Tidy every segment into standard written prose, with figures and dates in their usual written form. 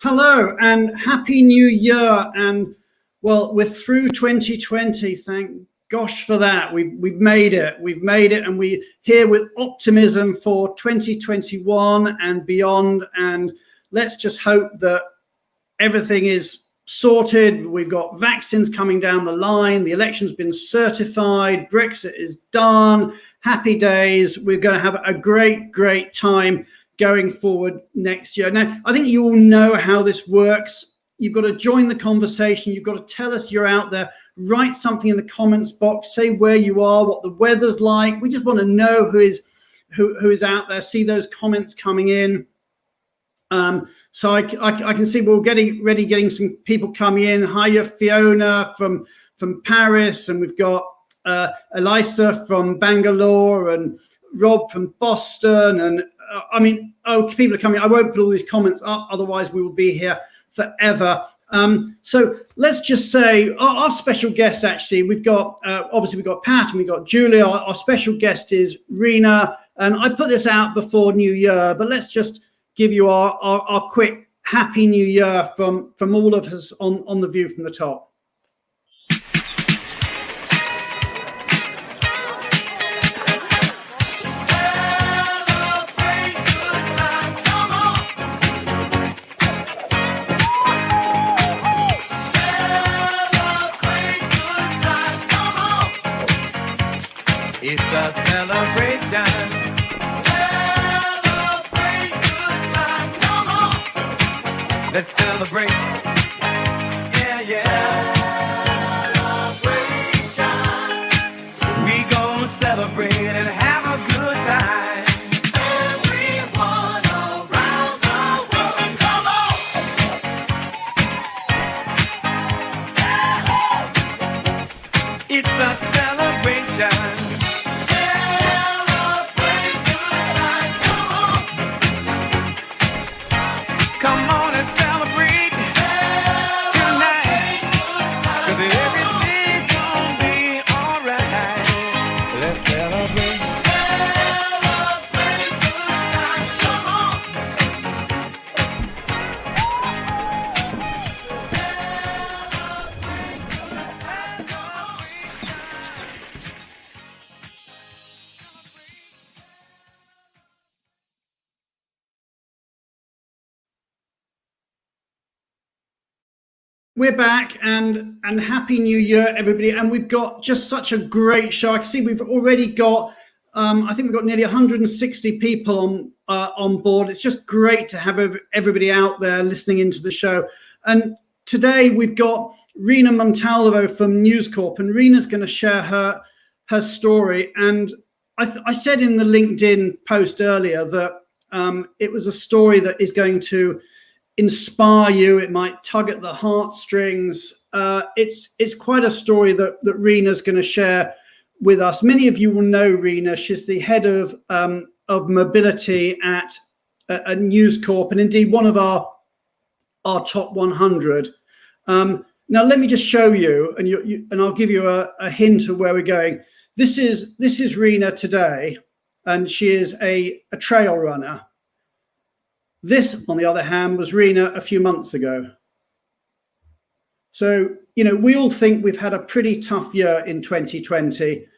Hello and happy new year. And well, we're through 2020. Thank gosh for that. We've made it. We've made it, and we're here with optimism for 2021 and beyond. And let's just hope that everything is sorted. We've got vaccines coming down the line. The election's been certified. Brexit is done. Happy days. We're going to have a great time going forward next year. Now, I think you all know how this works. You've got to join the conversation. You've got to tell us you're out there. Write something in the comments box. Say where you are, what the weather's like. We just want to know who is out there. See those comments coming in. So I can see we're getting some people coming in. Hiya, Fiona from Paris, and we've got Elisa from Bangalore, and Rob from Boston, and people are coming. I won't put all these comments up, otherwise we will be here forever. So let's just say our special guest, actually, we've got obviously we've got Pat and we've got Julia. Our special guest is Rina, and I put this out before New Year, but let's just give you our quick happy New Year from all of us on the View from the Top. It's a celebration. Celebrate good times, come on. Let's celebrate. Yeah. Celebration. We gon' celebrate and have a good time. Everyone around the world, come on. It's a celebration. We're back, and happy new year, everybody. And we've got just such a great show. I can see we've already got I think we've got nearly 160 people on board. It's just great to have everybody out there listening into the show. And today we've got Rina Montalvo from Newscorp, and Rina's going to share her story. And I said in the LinkedIn post earlier that it was a story that is going to inspire you. It might tug at the heartstrings. It's quite a story that Rina's going to share with us. Many of you will know Rina. She's the head of mobility at Newscorp, and indeed one of our top 100. Now let me just show you, and I'll give you a hint of where we're going. This is Rina today, and she is a trail runner. This, on the other hand, was Rina a few months ago. So, we all think we've had a pretty tough year in 2020,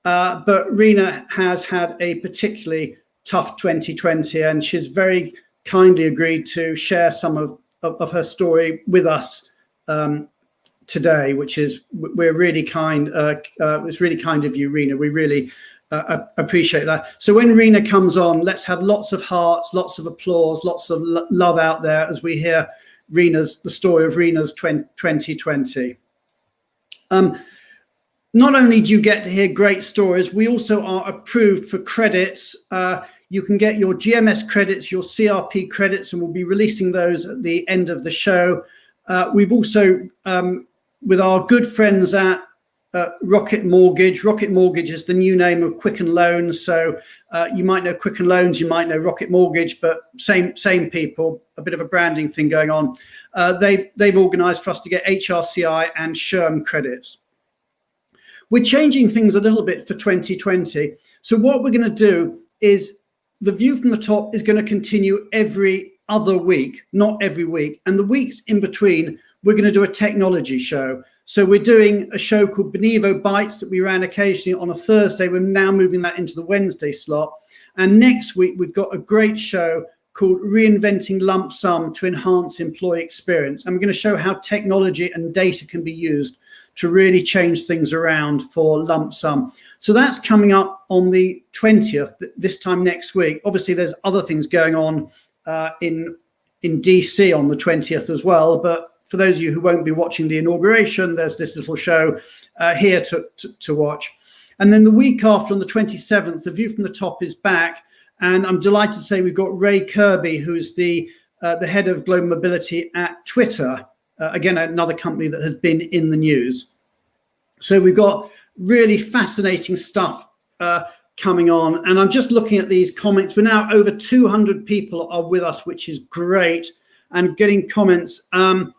but Rina has had a particularly tough 2020, and she's very kindly agreed to share some of her story with us today, which is, we're really kind. It's really kind of you, Rina. We really appreciate that. So when Rina comes on, let's have lots of hearts, lots of applause, lots of love out there as we hear the story of Rina's 2020. Not only do you get to hear great stories, we also are approved for credits. You can get your GMS credits, your CRP credits, and we'll be releasing those at the end of the show. We've also, with our good friends at Rocket Mortgage. Rocket Mortgage is the new name of Quicken Loans. So you might know Quicken Loans, you might know Rocket Mortgage, but same people, a bit of a branding thing going on. They've organized for us to get HRCI and SHRM credits. We're changing things a little bit for 2020. So what we're going to do is the View from the Top is going to continue every other week, not every week. And the weeks in between, we're going to do a technology show. So we're doing a show called Benevo Bites that we ran occasionally on a Thursday. We're now moving that into the Wednesday slot. And next week, we've got a great show called Reinventing Lump Sum to Enhance Employee Experience. And we're going to show how technology and data can be used to really change things around for lump sum. So that's coming up on the 20th, this time next week. Obviously, there's other things going on in DC on the 20th as well. But for those of you who won't be watching the inauguration, there's this little show here to watch. And then the week after, on the 27th, The View from the Top is back. And I'm delighted to say we've got Ray Kirby, who's the head of global mobility at Twitter. Again, another company that has been in the news. So we've got really fascinating stuff coming on. And I'm just looking at these comments. We're now over 200 people are with us, which is great, and getting comments. And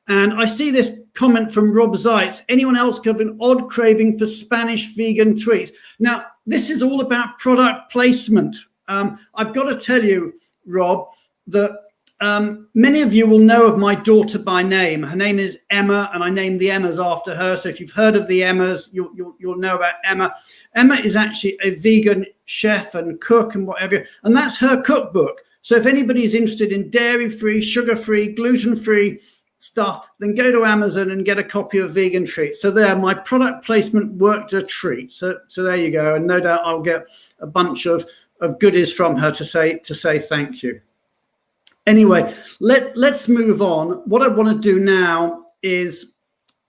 I see this comment from Rob Zeitz. Anyone else have an odd craving for Spanish vegan tweets? Now, this is all about product placement. I've got to tell you, Rob, that many of you will know of my daughter by name. Her name is Emma, and I named the Emmas after her. So if you've heard of the Emmas, you'll know about Emma. Emma is actually a vegan chef and cook and whatever, and that's her cookbook. So if anybody is interested in dairy-free, sugar-free, gluten-free stuff, then go to Amazon and get a copy of Vegan Treats. So there, my product placement worked a treat. So there you go, and no doubt I'll get a bunch of goodies from her to say thank you. Anyway, let's move on. What I want to do now is,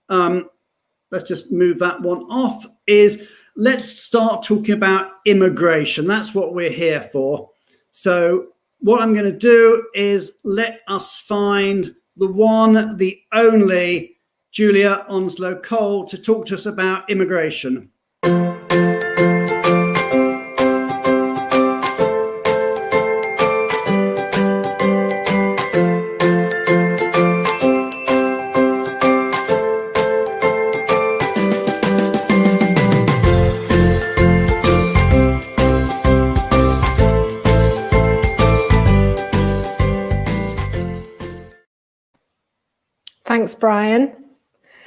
let's just move that one off, is let's start talking about immigration. That's what we're here for. So what I'm going to do is let us find the one, the only Julia Onslow Cole to talk to us about immigration. Thanks, Brian.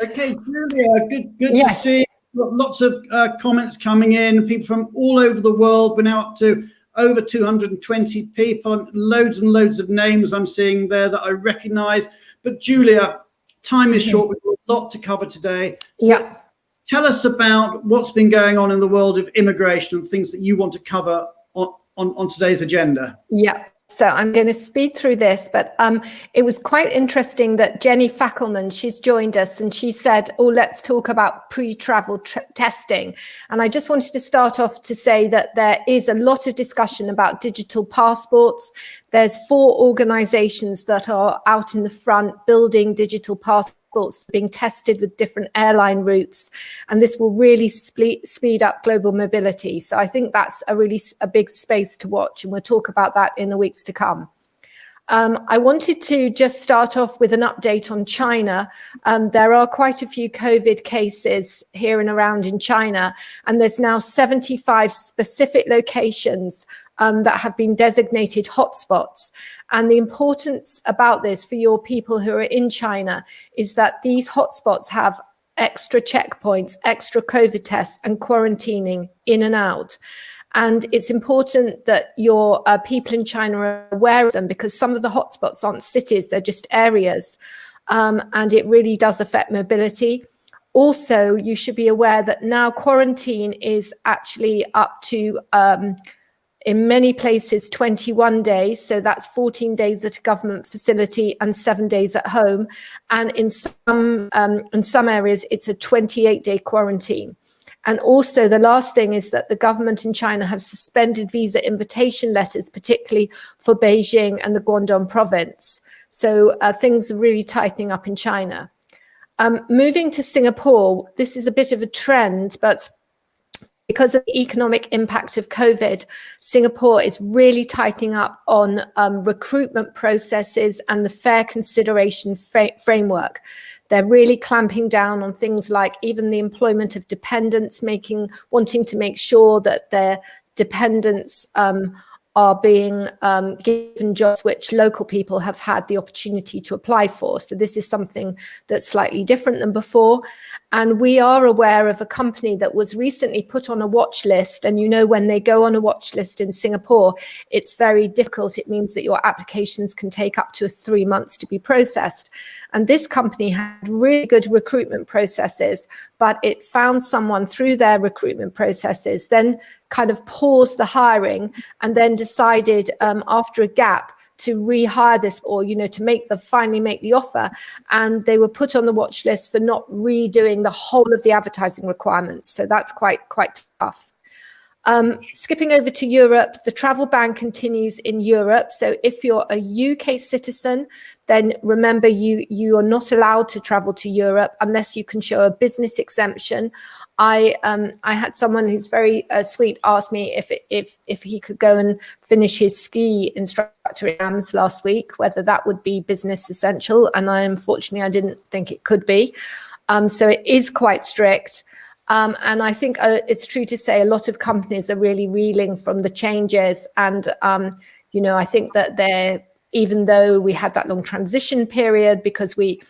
Okay, Julia, good to see you. Got lots of comments coming in, people from all over the world. We're now up to over 220 people, loads and loads of names I'm seeing there that I recognize. But Julia, time is short. We've got a lot to cover today. So tell us about what's been going on in the world of immigration and things that you want to cover on today's agenda. Yeah. So I'm going to speed through this, but it was quite interesting that Jenny Fackelman, she's joined us, and she said, oh, let's talk about pre-travel testing. And I just wanted to start off to say that there is a lot of discussion about digital passports. There's 4 organizations that are out in the front building digital passports being tested with different airline routes, and this will really speed up global mobility. So I think that's a big space to watch, and we'll talk about that in the weeks to come. I wanted to just start off with an update on China. There are quite a few COVID cases here and around in China, and there's now 75 specific locations that have been designated hotspots. And the importance about this for your people who are in China is that these hotspots have extra checkpoints, extra COVID tests and quarantining in and out. And it's important that your people in China are aware of them, because some of the hotspots aren't cities, they're just areas. And it really does affect mobility. Also, you should be aware that now quarantine is actually up to, in many places, 21 days. So that's 14 days at a government facility and 7 days at home. And in some areas, it's a 28-day quarantine. And also the last thing is that the government in China have suspended visa invitation letters, particularly for Beijing and the Guangdong province. So things are really tightening up in China. Moving to Singapore, this is a bit of a trend, but because of the economic impact of COVID, Singapore is really tightening up on recruitment processes and the fair consideration framework. They're really clamping down on things like even the employment of dependents, wanting to make sure that their dependents are being given jobs which local people have had the opportunity to apply for. So this is something that's slightly different than before. And we are aware of a company that was recently put on a watch list. And you know, when they go on a watch list in Singapore, it's very difficult. It means that your applications can take up to 3 months to be processed. And this company had really good recruitment processes, but it found someone through their recruitment processes, then kind of paused the hiring, and then decided after a gap to rehire this, or to finally make the offer. And they were put on the watch list for not redoing the whole of the advertising requirements. So that's quite tough. Skipping over to Europe, the travel ban continues in Europe. So if you're a UK citizen, then remember you are not allowed to travel to Europe unless you can show a business exemption. I had someone who's very sweet ask me if he could go and finish his ski instructor exams last week, whether that would be business essential. And unfortunately, I didn't think it could be. So it is quite strict. And I think it's true to say a lot of companies are really reeling from the changes. And, I think that even though we had that long transition period, because we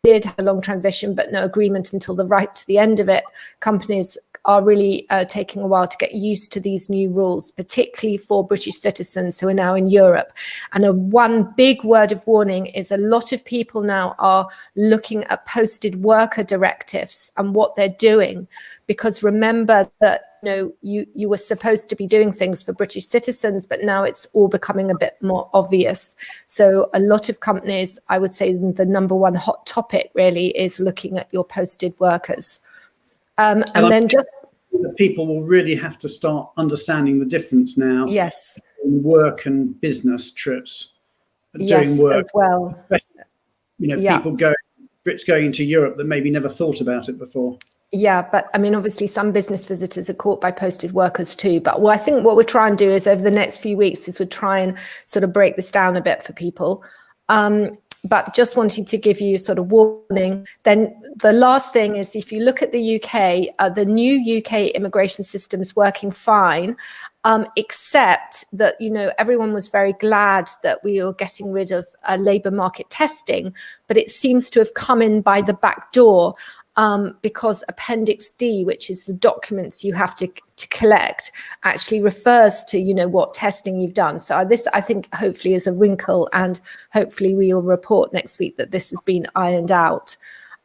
did have a long transition, but no agreement until right to the end of it, companies are really taking a while to get used to these new rules, particularly for British citizens who are now in Europe. And one big word of warning is a lot of people now are looking at posted worker directives and what they're doing, because remember that you were supposed to be doing things for British citizens, but now it's all becoming a bit more obvious. So a lot of companies, I would say the number one hot topic really is looking at your posted workers. And then just people will really have to start understanding the difference now. Yes. In work and business trips. Yes, doing work as well. Brits going to Europe that maybe never thought about it before. Yeah, but I mean, obviously some business visitors are caught by posted workers too. But I think what we're trying to do is over the next few weeks is we're trying sort of break this down a bit for people. But just wanting to give you sort of warning. Then the last thing is, if you look at the UK, the new UK immigration system is working fine, except that, everyone was very glad that we were getting rid of labour market testing, but it seems to have come in by the back door. Because Appendix D, which is the documents you have to collect, actually refers to, what testing you've done. So this, I think, hopefully is a wrinkle, and hopefully we will report next week that this has been ironed out.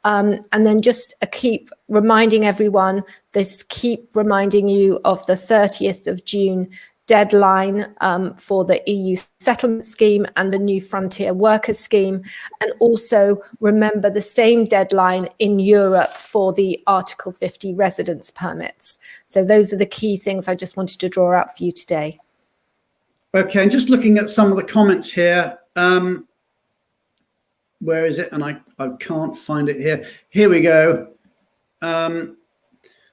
And then just keep reminding everyone, keep reminding you of the 30th of June deadline for the EU settlement scheme and the new frontier workers scheme. And also remember the same deadline in Europe for the Article 50 residence permits. So those are the key things I just wanted to draw out for you today. Okay, and just looking at some of the comments here. Where is it? And I can't find it here. Here we go.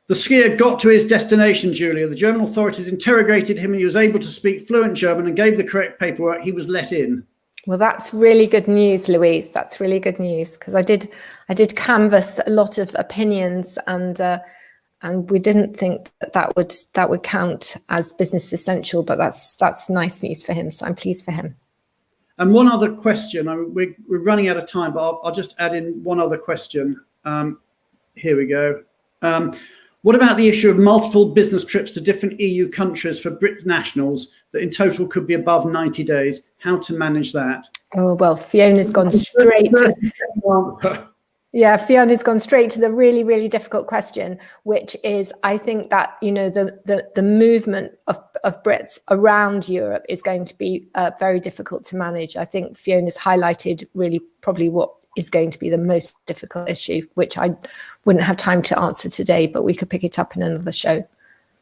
The skier got to his destination, Julia. The German authorities interrogated him and he was able to speak fluent German and gave the correct paperwork. He was let in. Well, that's really good news, Louise. That's really good news, because I did canvass a lot of opinions, and we didn't think that would count as business essential, but that's nice news for him. So I'm pleased for him. And one other question. We're running out of time, but I'll just add in one other question. Here we go. What about the issue of multiple business trips to different EU countries for Brit nationals that in total could be above 90 days? How to manage that? Oh, well, Fiona's gone straight to... Yeah, Fiona's gone straight to the really, really difficult question, which is, I think that, the movement of Brits around Europe is going to be very difficult to manage. I think Fiona's highlighted really probably what is going to be the most difficult issue, which I wouldn't have time to answer today, but we could pick it up in another show.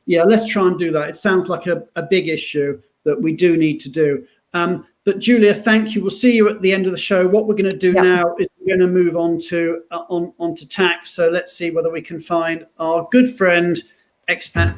Yeah, let's try and do that. It sounds like a big issue that we do need to do. But Julia, thank you. We'll see you at the end of the show. What we're going to do now is we're going to move on to onto tax. So let's see whether we can find our good friend, expat.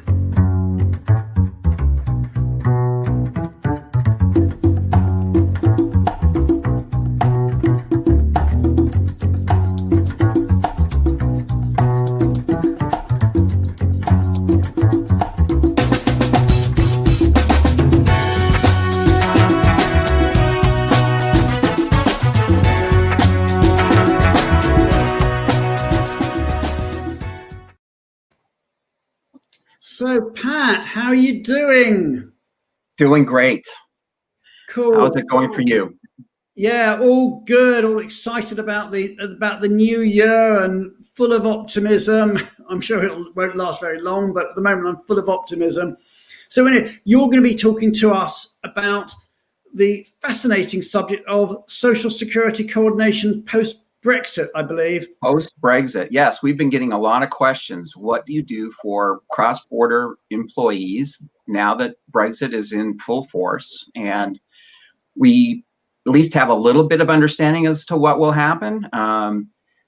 Hello, Pat. How are you doing? Doing great. Cool. How's it going for you? Yeah, all good. All excited about the new year and full of optimism. I'm sure it won't last very long, but at the moment I'm full of optimism. So anyway, you're going to be talking to us about the fascinating subject of social security coordination post Brexit, I believe. Post-Brexit, yes, we've been getting a lot of questions. What do you do for cross-border employees now that Brexit is in full force? And we at least have a little bit of understanding as to what will happen.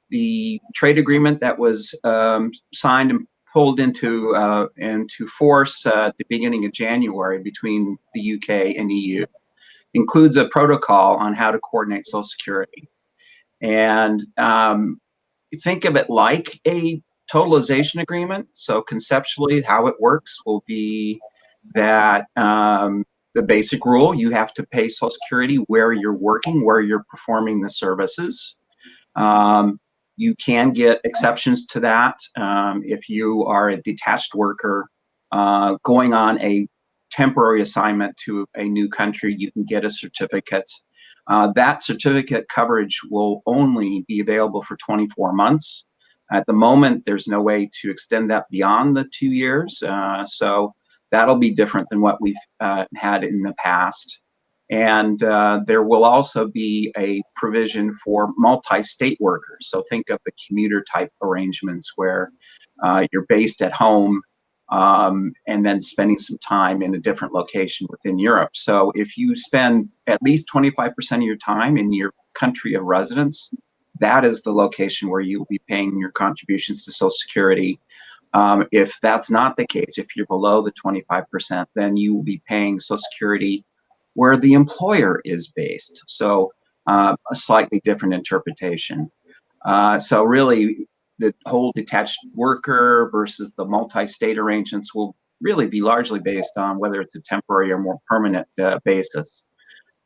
The trade agreement that was signed and pulled into force at the beginning of January between the UK and EU includes a protocol on how to coordinate Social Security. And think of it like a totalization agreement. So conceptually, how it works will be that the basic rule, you have to pay Social Security where you're working, where you're performing the services. You can get exceptions to that if you are a detached worker going on a temporary assignment to a new country. You can get a certificate. That certificate coverage will only be available for 24 months. At the moment, there's no way to extend that beyond the 2 years. So that'll be different than what we've had in the past. And there will also be a provision for multi-state workers. So think of the commuter type arrangements where you're based at home and then spending some time in a different location within Europe. So if you spend at least 25% of your time in your country of residence, that is the location where you will be paying your contributions to Social Security. If that's not the case, if you're below the 25%, then you will be paying Social Security where the employer is based. So a slightly different interpretation. So really, the whole detached worker versus the multi-state arrangements will really be largely based on whether it's a temporary or more permanent basis.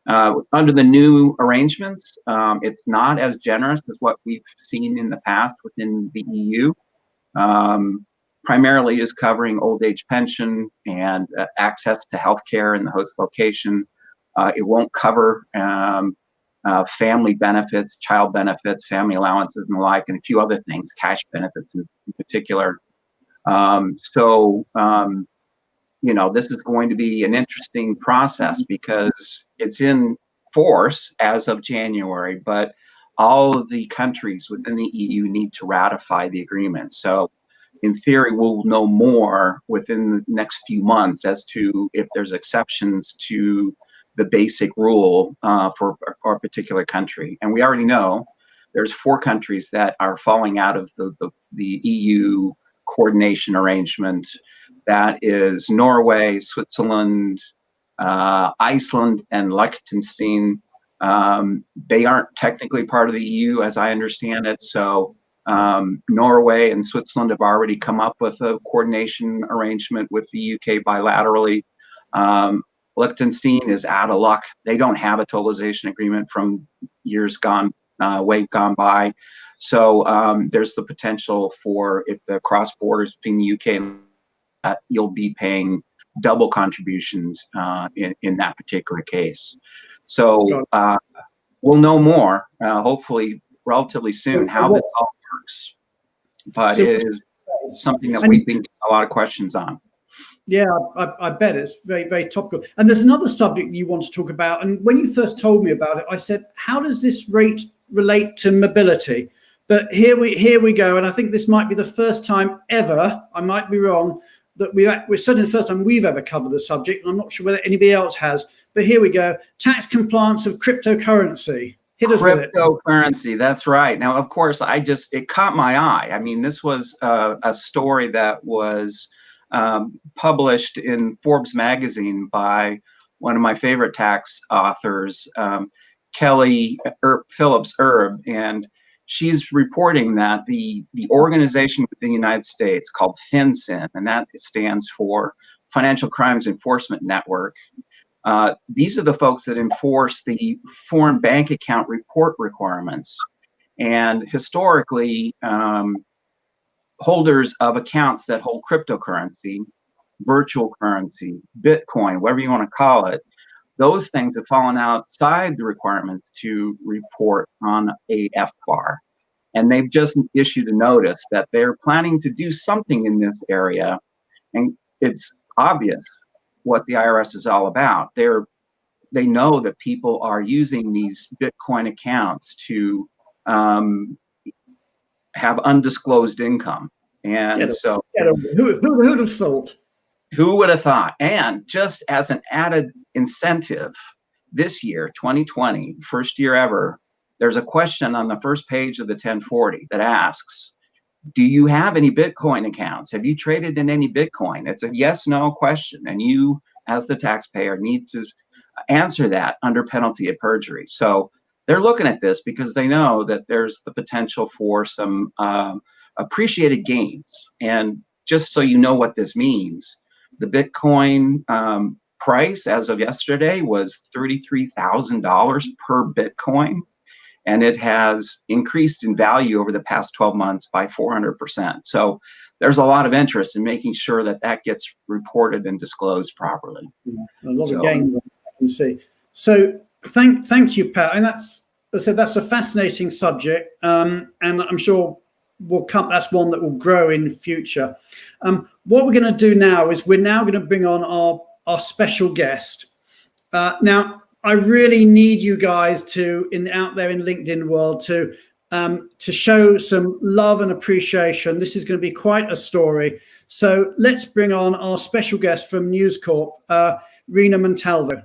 Under the new arrangements, it's not as generous as what we've seen in the past within the EU. Primarily is covering old age pension and access to healthcare in the host location. It won't cover family benefits, child benefits, family allowances and the like, and a few other things, cash benefits in particular. You know, this is going to be an interesting process because it's in force as of January, but all of the countries within the EU need to ratify the agreement. So in theory, we'll know more within the next few months as to if there's exceptions to the basic rule for a particular country. And we already know there's 4 countries that are falling out of the EU coordination arrangement. That is Norway, Switzerland, Iceland, and Liechtenstein. They aren't technically part of the EU as I understand it. So Norway and Switzerland have already come up with a coordination arrangement with the UK bilaterally. Liechtenstein is out of luck. They don't have a totalization agreement from years way gone by. So there's the potential for, if the cross borders between the UK and you'll be paying double contributions in that particular case. So we'll know more, hopefully relatively soon, how this all works. But it is something that we've been getting a lot of questions on. Yeah, I bet it's very, very topical. And there's another subject you want to talk about. And when you first told me about it, I said, how does this rate relate to mobility? But here we go. And I think this might be the first time ever, I might be wrong, that we're certainly the first time we've ever covered the subject. And I'm not sure whether anybody else has. But here we go. Tax compliance of cryptocurrency. Hit us with it. Cryptocurrency, that's right. Now, of course, it caught my eye. I mean, this was a story that was published in Forbes magazine by one of my favorite tax authors, Kelly Phillips Erb, and she's reporting that the organization within the United States called FinCEN, and that stands for Financial Crimes Enforcement Network. These are the folks that enforce the foreign bank account report requirements. And historically, holders of accounts that hold cryptocurrency virtual currency, Bitcoin, whatever you want to call it, those things have fallen outside the requirements to report on a FBAR. And they've just issued a notice that they're planning to do something in this area. And it's obvious what the IRS is all about. They know that people are using these Bitcoin accounts to have undisclosed income. And so who'd have thought? Who would have thought? And just as an added incentive, this year, 2020, first year ever, there's a question on the first page of the 1040 that asks, do you have any Bitcoin accounts? Have you traded in any Bitcoin? It's a yes, no question. And you, as the taxpayer, need to answer that under penalty of perjury. So they're looking at this because they know that there's the potential for some appreciated gains. And just so you know what this means, the Bitcoin price as of yesterday was $33,000 per Bitcoin. And it has increased in value over the past 12 months by 400%. So there's a lot of interest in making sure that that gets reported and disclosed properly. Yeah, a lot of gains I can see. So thank you, Pat. And that's a fascinating subject, and I'm sure that's one that will grow in the future. What we're going to do now is we're now going to bring on our special guest. Now, I really need you guys out there in LinkedIn world to show some love and appreciation. This is going to be quite a story. So let's bring on our special guest from Newscorp, Rina Montalvo.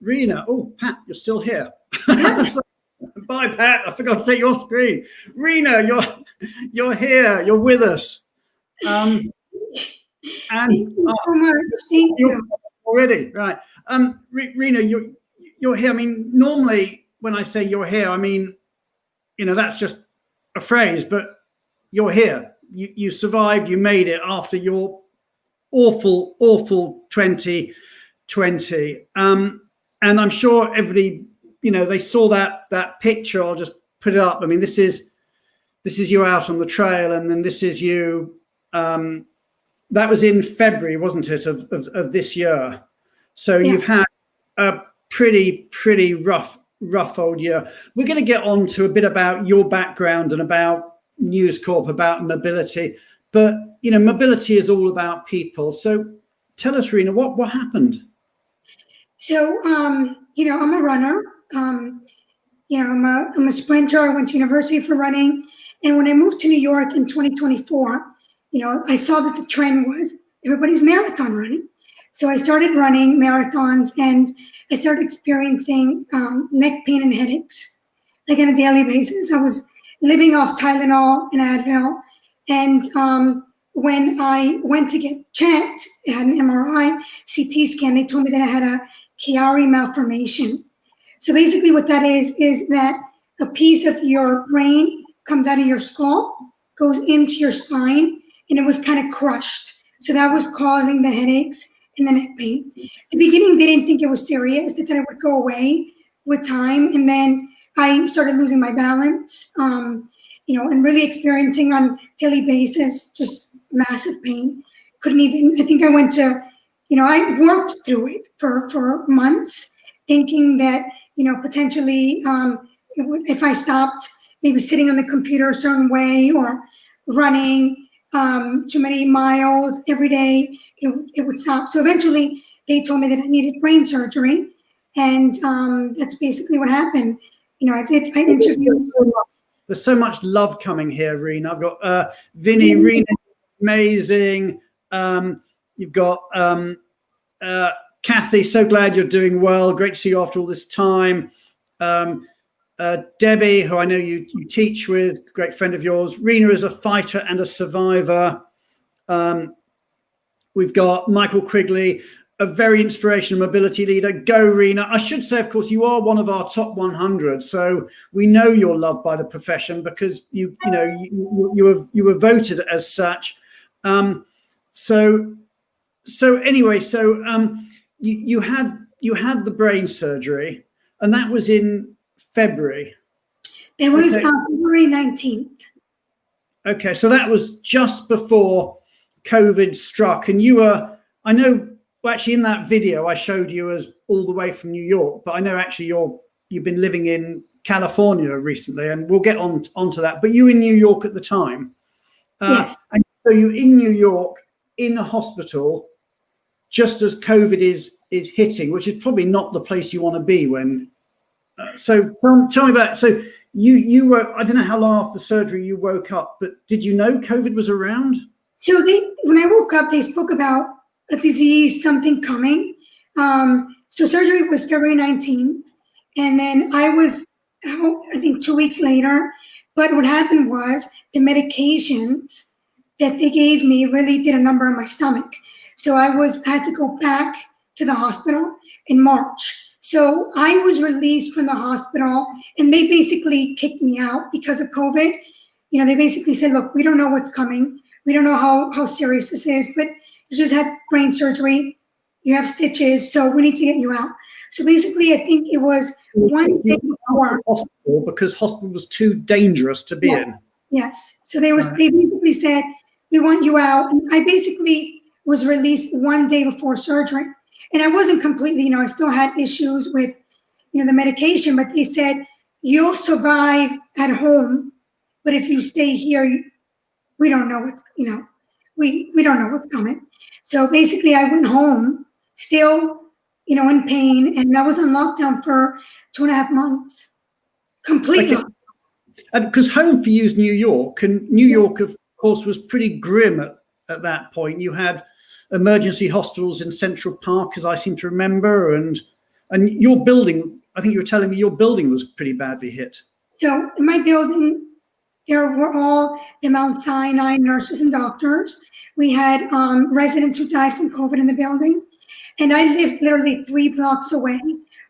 Rina, oh, Pat, you're still here. Bye, Pat. I forgot to take your screen. Rina, you're here. You're with us. And Thank you so much. Thank you. Already, right. Rina, you're here. I mean, normally when I say you're here, I mean, that's just a phrase, but you're here. You survived. You made it after your awful 2020. And I'm sure everybody, they saw that picture. I'll just put it up. I mean, this is you out on the trail, and then this is you. That was in February, wasn't it, of this year? So yeah. You've had a pretty rough old year. We're going to get on to a bit about your background and about Newscorp, about mobility. But mobility is all about people. So tell us, Rina, what happened? So, I'm a runner. I'm a sprinter. I went to university for running. And when I moved to New York in 2024, I saw that the trend was everybody's marathon running. So I started running marathons, and I started experiencing neck pain and headaches, like on a daily basis. I was living off Tylenol and Advil. And when I went to get checked, I had an MRI, CT scan, they told me that I had a Chiari malformation. So basically what that is that a piece of your brain comes out of your skull, goes into your spine, and it was kind of crushed. So that was causing the headaches and the neck pain. At the beginning, they didn't think it was serious. They thought it would go away with time. And then I started losing my balance, and really experiencing on a daily basis, just massive pain. Couldn't even, I think I went to, I worked through it for months, thinking that, potentially if I stopped maybe sitting on the computer a certain way or running too many miles every day, it would stop. So eventually they told me that I needed brain surgery. And that's basically what happened. I interviewed. There's so much love coming here, Rina. I've got Vinny, Rina, amazing. You've got Kathy, so glad you're doing well. Great to see you after all this time. Debbie, who I know you teach with, great friend of yours. Rina is a fighter and a survivor. We've got Michael Quigley, a very inspirational mobility leader. Go, Rina. I should say, of course, you are one of our top 100. So we know you're loved by the profession because you were voted as such. So anyway, you had the brain surgery, and that was in February. It was February 19th. Okay, so that was just before COVID struck, and you were, I know, well, actually in that video I showed you as all the way from New York, but I know actually you've been living in California recently, and we'll get onto that. But you in New York at the time. Yes. And so you're in New York in a hospital just as COVID is hitting, which is probably not the place you want to be when. So tell me about. So you were, I don't know how long after surgery you woke up, but did you know COVID was around? So when I woke up, they spoke about a disease, something coming. So surgery was February 19th, and then I was out, I think 2 weeks later. But what happened was the medications that they gave me really did a number on my stomach. So I had to go back to the hospital in March. So I was released from the hospital, and they basically kicked me out because of COVID. You know, they basically said, look, we don't know what's coming. We don't know how serious this is, but you just had brain surgery. You have stitches, so we need to get you out. So basically, I think it was one day before. Hospital because hospital was too dangerous to be in. Yes. So they basically said, we want you out. And I basically was released one day before surgery. And I wasn't completely, I still had issues with, the medication, but they said, you'll survive at home. But if you stay here, we don't know what's, we don't know what's coming. So basically I went home still, in pain, and I was on lockdown for 2.5 months, completely. Okay. And because home for you is New York, and New York, of course, was pretty grim at that point. You had emergency hospitals in Central Park, as I seem to remember, and your building, I think you were telling me your building was pretty badly hit. So in my building, there were all the Mount Sinai nurses and doctors. We had residents who died from COVID in the building. And I lived literally 3 blocks away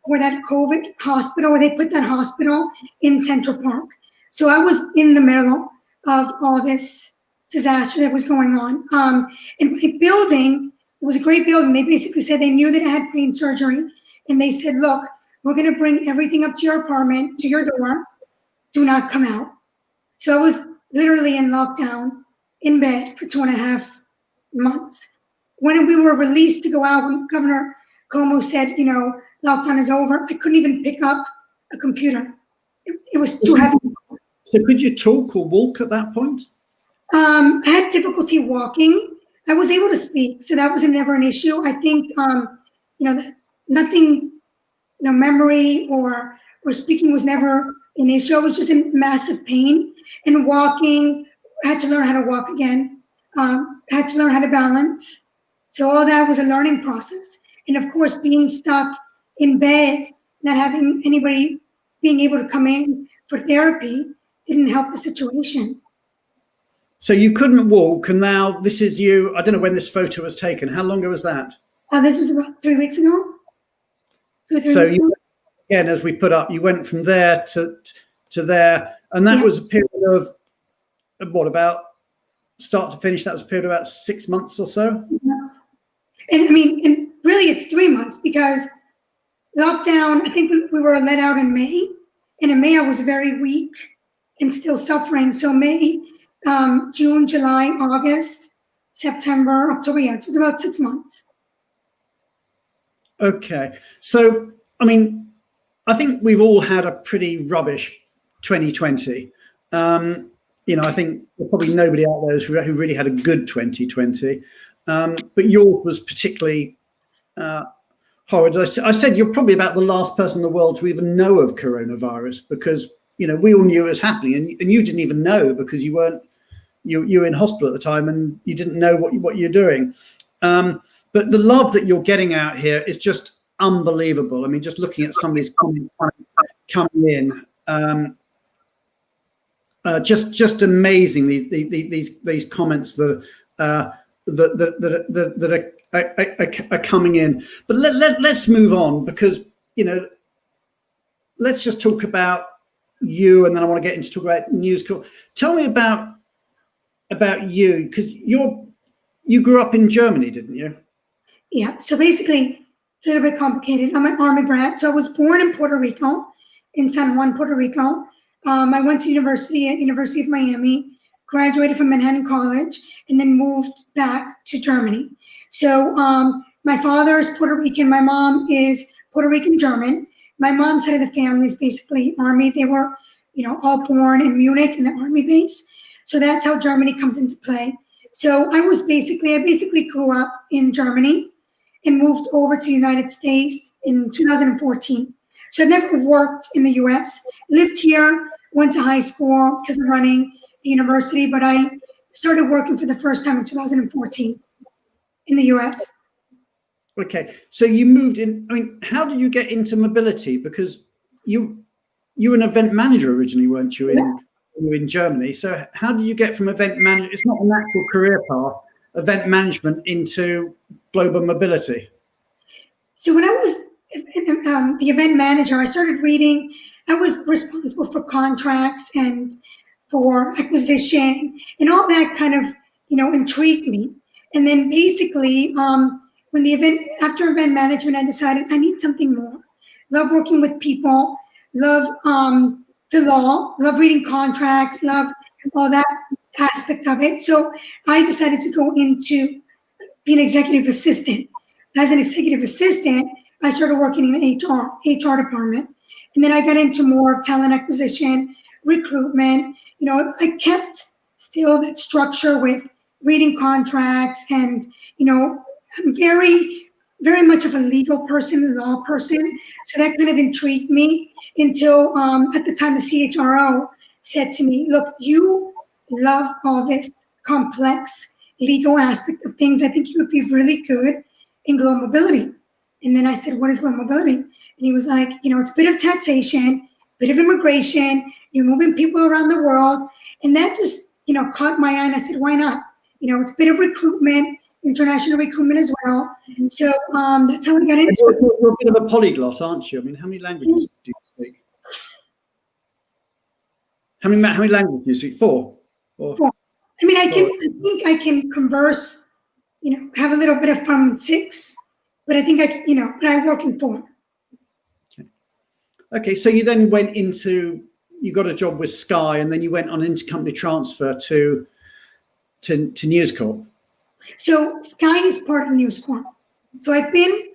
where that COVID hospital, where they put that hospital in Central Park. So I was in the middle of all this disaster that was going on. And my building, it was a great building. They basically said they knew that I had brain surgery. And they said, look, we're going to bring everything up to your apartment, to your door. Do not come out. So I was literally in lockdown in bed for 2.5 months. When we were released to go out, when Governor Cuomo said, lockdown is over, I couldn't even pick up a computer. It was too heavy. So could you talk or walk at that point? I had difficulty walking. I was able to speak, so that was never an issue. I think, nothing, memory or speaking was never an issue. I was just in massive pain, and walking, I had to learn how to walk again. I had to learn how to balance. So all that was a learning process. And of course, being stuck in bed, not having anybody being able to come in for therapy didn't help the situation. So you couldn't walk, and now this is you. I don't know when this photo was taken. How long ago was that? This was about 3 weeks ago. 2 or 3 weeks ago. Again, as we put up, you went from there to there, and that was a period of what, about start to finish? That was a period of about 6 months or so. Yes. And really it's 3 months, because lockdown, I think we were let out in May. And in May I was very weak and still suffering. So May, June, July, August, September, October, so it's about 6 months. Okay. So, I think we've all had a pretty rubbish 2020. I think there's probably nobody out there who really had a good 2020. But yours was particularly horrid. I said you're probably about the last person in the world to even know of coronavirus, because we all knew it was happening, and you didn't even know because you were in hospital at the time and you didn't know what you're doing. But but the love that you're getting out here is just unbelievable. I mean, just looking at some of these comments coming in, just amazing. These comments that are coming in. But let's move on, because let's just talk about you, and then I want to get into talk about Newscorp. Tell me about you, because you grew up in Germany, didn't you? Yeah. So basically, it's a little bit complicated. I'm an Army brat. So I was born in Puerto Rico, in San Juan, Puerto Rico. I went to university at University of Miami, graduated from Manhattan College, and then moved back to Germany. So my father is Puerto Rican. My mom is Puerto Rican German. My mom's side of the family is basically Army. They were, all born in Munich in the Army base. So that's how Germany comes into play. So I basically grew up in Germany and moved over to the United States in 2014. So I never worked in the US, lived here, went to high school because of running the university, but I started working for the first time in 2014 in the US. Okay, so you moved in. I mean, how did you get into mobility? Because you were an event manager originally, weren't you, in Germany? So how did you get from event manager? It's not a natural career path, event management, into global mobility. So when I was the event manager, I started reading. I was responsible for contracts and for acquisition, and all that kind of intrigued me. And then basically, after event management, I decided I need something more. Love working with people, love the law, love reading contracts, love all that aspect of it. So I decided to go into being an executive assistant. As an executive assistant, I started working in an HR department. And then I got into more of talent acquisition, recruitment. I kept still that structure with reading contracts, and I'm very, very much of a legal person, law person. So that kind of intrigued me until at the time the CHRO said to me, look, you love all this complex legal aspect of things. I think you would be really good in global mobility. And then I said, what is global mobility? And he was like, it's a bit of taxation, a bit of immigration, you're moving people around the world. And that just, caught my eye, and I said, why not? It's a bit of recruitment, international recruitment as well. So that's how we got into it. You're a bit of a polyglot, aren't you? I mean, how many languages do you speak? How many languages do you speak? Four? Four. I mean, I think I can converse, have a little bit of from 6, but I think but I work in 4. Okay, so you then went you got a job with Sky, and then you went on intercompany transfer to Newscorp. So Sky is part of Newscorp. So I've been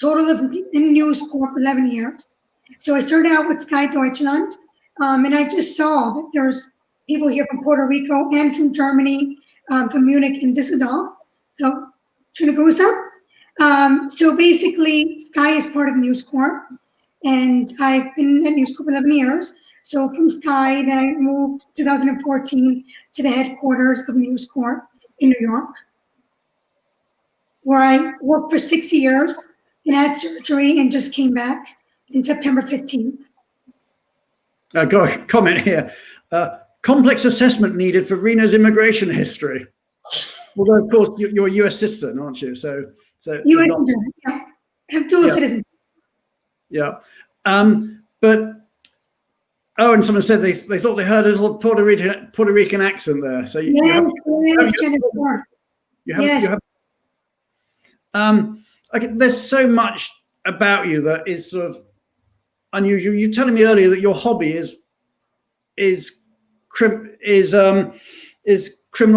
total of in Newscorp 11 years. So I started out with Sky Deutschland, and I just saw that there's people here from Puerto Rico and from Germany, from Munich and Düsseldorf. So schöne Grüße. So basically, Sky is part of Newscorp, and I've been at Newscorp 11 years. So from Sky, then I moved 2014 to the headquarters of Newscorp in New York, where I worked for 6 years and had surgery and just came back in September 15th. I've got a comment here. Complex assessment needed for Rina's immigration history. Although, of course, you're a US citizen, aren't you? So US citizen, yeah. I have dual citizenship. Yeah. And someone said they thought they heard a little Puerto Rican accent there. So you have okay, there's so much about you that is sort of unusual. You're telling me earlier that your hobby is criminal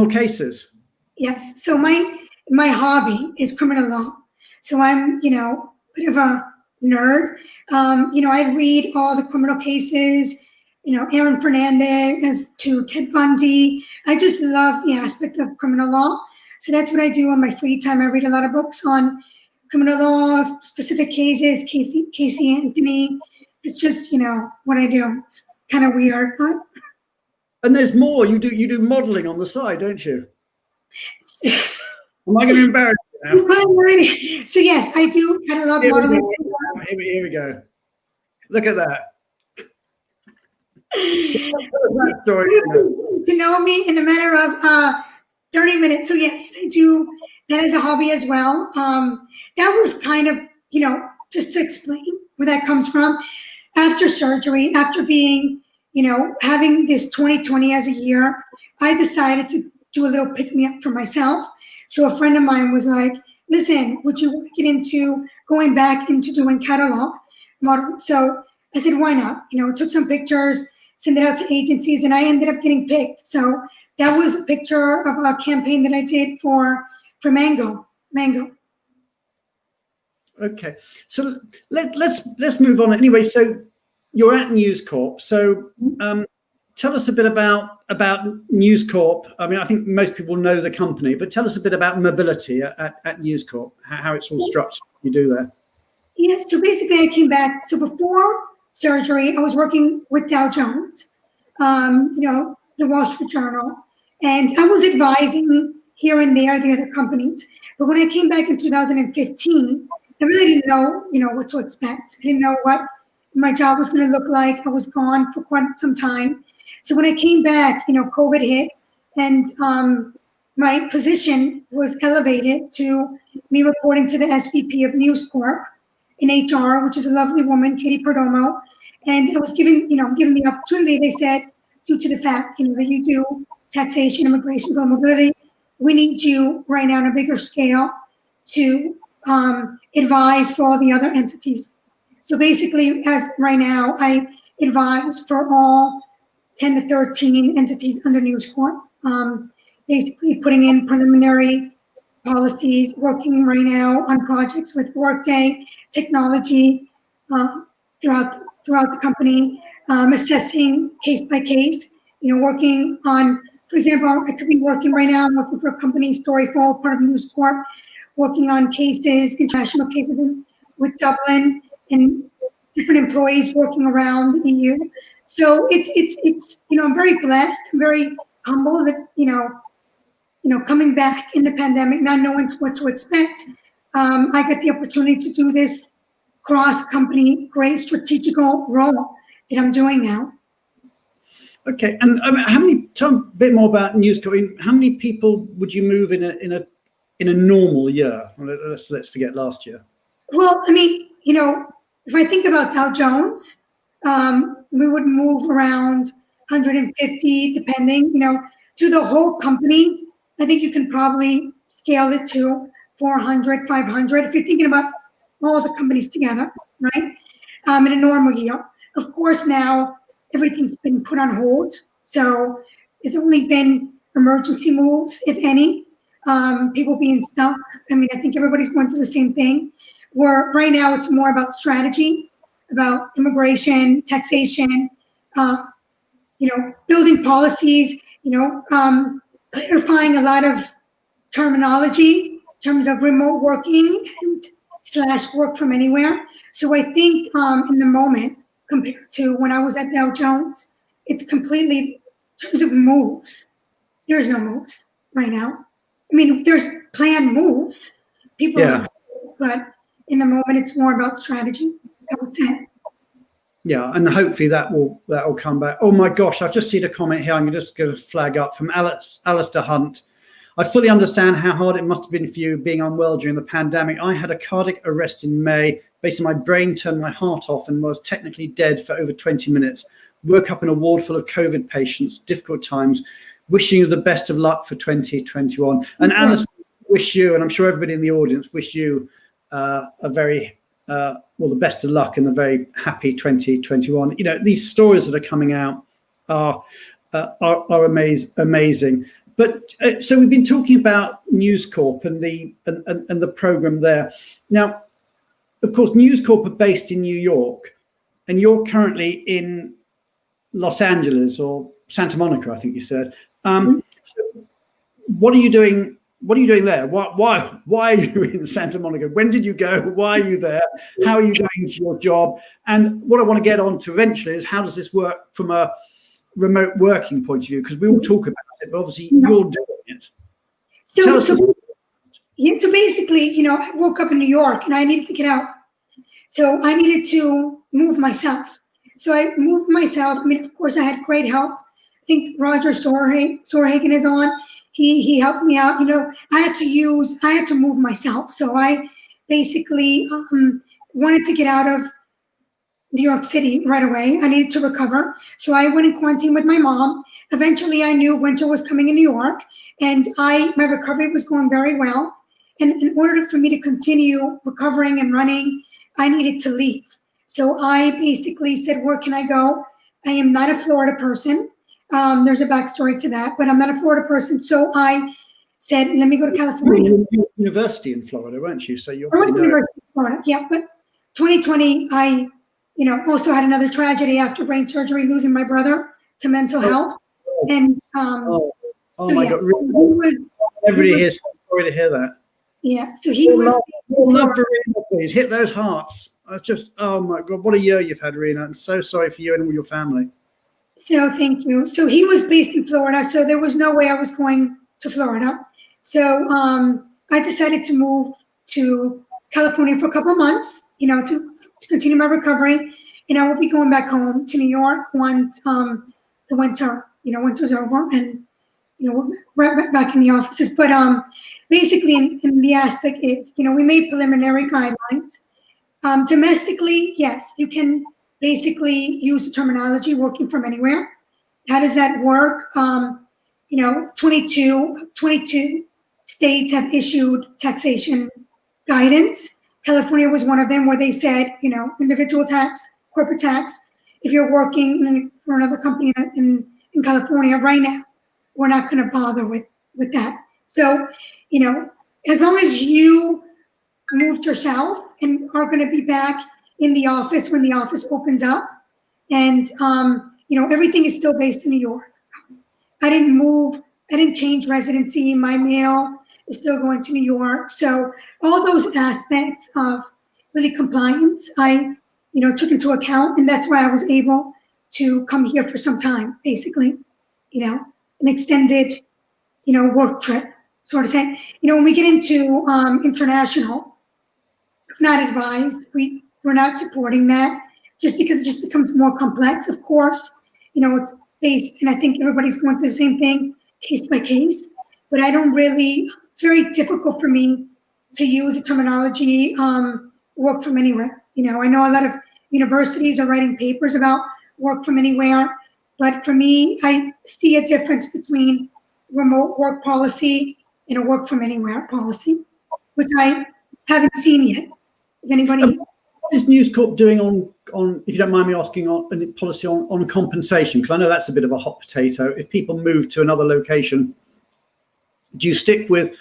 cases. Yes. So my hobby is criminal law. So I'm bit of a nerd. I read all the criminal cases. Aaron Fernandez to Ted Bundy. I just love the aspect of criminal law. So that's what I do on my free time. I read a lot of books on criminal law, specific cases, Casey Anthony. It's just, what I do. It's kind of weird, but. And there's more. You do modeling on the side, don't you? Am I going to embarrass you? So yes, I do catalog modeling. Here we go. Look at that. That story. To know me in a matter of 30 minutes. So yes, I do that as a hobby as well. That was kind of, just to explain where that comes from. After surgery, after being, having this 2020 as a year, I decided to do a little pick-me-up for myself. So a friend of mine was like, listen, would you want to get into going back into doing catalog modeling? So I said, why not? Took some pictures, sent it out to agencies, and I ended up getting picked. So that was a picture of a campaign that I did for Mango. Okay, so let's move on. Anyway, so you're at Newscorp. So tell us a bit about Newscorp. I mean, I think most people know the company, but tell us a bit about mobility at Newscorp, how it's all structured. You do there. Yes. So basically, I came back. So before surgery, I was working with Dow Jones, the Wall Street Journal, and I was advising here and there the other companies. But when I came back in 2015, I really didn't know, what to expect. I didn't know what my job was going to look like. I was gone for quite some time. So when I came back, COVID hit, and my position was elevated to me reporting to the SVP of Newscorp in HR, which is a lovely woman, Katie Perdomo. And I was given the opportunity. They said, due to the fact, that you do taxation, immigration, global mobility, we need you right now on a bigger scale to advise for all the other entities. So basically, as right now, I advise for all 10 to 13 entities under Newscorp, basically putting in preliminary policies, working right now on projects with Workday, technology throughout the company, assessing case by case, working on, for example, I could be working right now, I'm working for a company, Storyfall, part of Newscorp, working on cases, international cases with Dublin and different employees working around the EU. So it's I'm very blessed, I'm very humble that, coming back in the pandemic, not knowing what to expect, I got the opportunity to do this cross-company, great strategical role that I'm doing now. Okay, and tell me a bit more about Newscorp. I mean, how many people would you move in a normal year? Let's forget last year. Well, I mean, if I think about Dow Jones, we would move around 150, depending, through the whole company. I think you can probably scale it to 400, 500, if you're thinking about all the companies together, right? In a normal year. Of course, now everything's been put on hold. So it's only been emergency moves, if any, people being stuck. I mean, I think everybody's going through the same thing, where right now it's more about strategy, about immigration, taxation, building policies, clarifying a lot of terminology in terms of remote working and / work from anywhere. So I think in the moment, compared to when I was at Dow Jones, it's completely, in terms of moves, there's no moves right now. I mean, there's planned moves, but in the moment, it's more about strategy, I would say. Yeah, and hopefully that will come back. Oh my gosh, I've just seen a comment here. I'm just going to flag up from Alistair Hunt. I fully understand how hard it must have been for you being unwell during the pandemic. I had a cardiac arrest in May. Basically, my brain turned my heart off and was technically dead for over 20 minutes. Woke up in a ward full of COVID patients, difficult times. Wishing you the best of luck for 2021. And Alice, wish you, and I'm sure everybody in the audience, wish you a very, the best of luck and a very happy 2021. These stories that are coming out are amazing. But so we've been talking about Newscorp and the program there. Now, of course, Newscorp are based in New York, and you're currently in Los Angeles or Santa Monica, I think you said. So what are you doing? What are you doing there? Why are you in Santa Monica? When did you go? Why are you there? How are you going to your job? And what I want to get on to eventually is how does this work from a remote working point of view? Because we all talk about it, but obviously you're doing it. Yeah, so basically, I woke up in New York and I needed to get out. So I needed to move myself. So I moved myself. I mean, of course, I had great help. I think Roger Sorhagen is on. He helped me out. I had to move myself. So I basically wanted to get out of New York City right away. I needed to recover. So I went in quarantine with my mom. Eventually, I knew winter was coming in New York, and my recovery was going very well. And in order for me to continue recovering and running, I needed to leave. So I basically said, where can I go? I am not a Florida person. There's a backstory to that, but I'm not a Florida person. So I said, let me go to California. You were at university in Florida, weren't you? So you I went to obviously know. University of Florida, yeah. But 2020, I also had another tragedy after brain surgery, losing my brother to mental health. And Oh so, my yeah, God! he Everybody was- here is sorry to hear that. yeah. So he was. Love for Rina, please hit those hearts. That's just, oh my God, what a year you've had, Rina. I'm so sorry for you and all your family. So thank you. So he was based in Florida, so there was no way I was going to Florida. So I decided to move to California for a couple of months, to continue my recovery, and I will be going back home to New York once the winter's over, and we're back in the offices. But basically, in the aspect is, we made preliminary guidelines. Domestically, yes, you can basically use the terminology working from anywhere. How does that work? 22 states have issued taxation guidance. California was one of them, where they said, individual tax, corporate tax. If you're working for another company in California right now, we're not going to bother with that. So, as long as you moved yourself and are going to be back in the office when the office opens up, and everything is still based in New York. I didn't move. I didn't change residency. My mail is still going to New York. So all those aspects of really compliance, I took into account, and that's why I was able to come here for some time, basically, an extended, work trip, sort of saying. When we get into international, it's not advised. We're not supporting that, just because it just becomes more complex. Of course, it's based, and I think everybody's going through the same thing, case by case. But I don't really. It's very difficult for me to use the terminology work from anywhere. I know a lot of universities are writing papers about work from anywhere, but for me, I see a difference between remote work policy and a work from anywhere policy, which I haven't seen yet. If anybody. What is Newscorp doing on, if you don't mind me asking, on policy on compensation? Because I know that's a bit of a hot potato. If people move to another location, do you stick with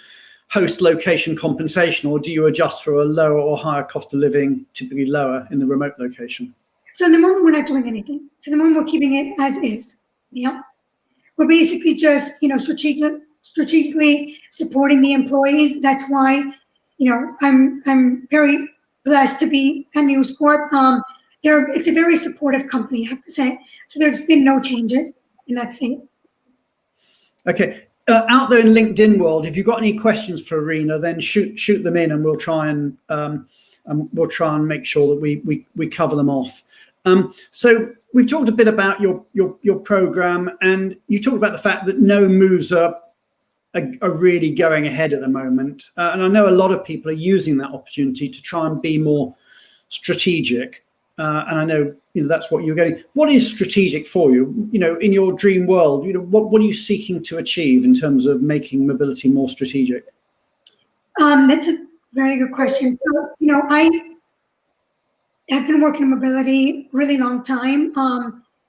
host location compensation, or do you adjust for a lower or higher cost of living, typically lower in the remote location? So at the moment, we're not doing anything. So at the moment, we're keeping it as is. Yeah, we're basically just strategically supporting the employees. That's why I'm very blessed to be at Newscorp. It's a very supportive company, I have to say. So there's been no changes, and that's it. Okay. Out there in LinkedIn world, if you've got any questions for Rina, then shoot them in, and we'll try and make sure that we cover them off. So we've talked a bit about your program, and you talked about the fact that no moves are really going ahead at the moment. And I know a lot of people are using that opportunity to try and be more strategic. And I know that's what you're getting. What is strategic for you? In your dream world, what are you seeking to achieve in terms of making mobility more strategic? That's a very good question. So, I have been working in mobility a really long time,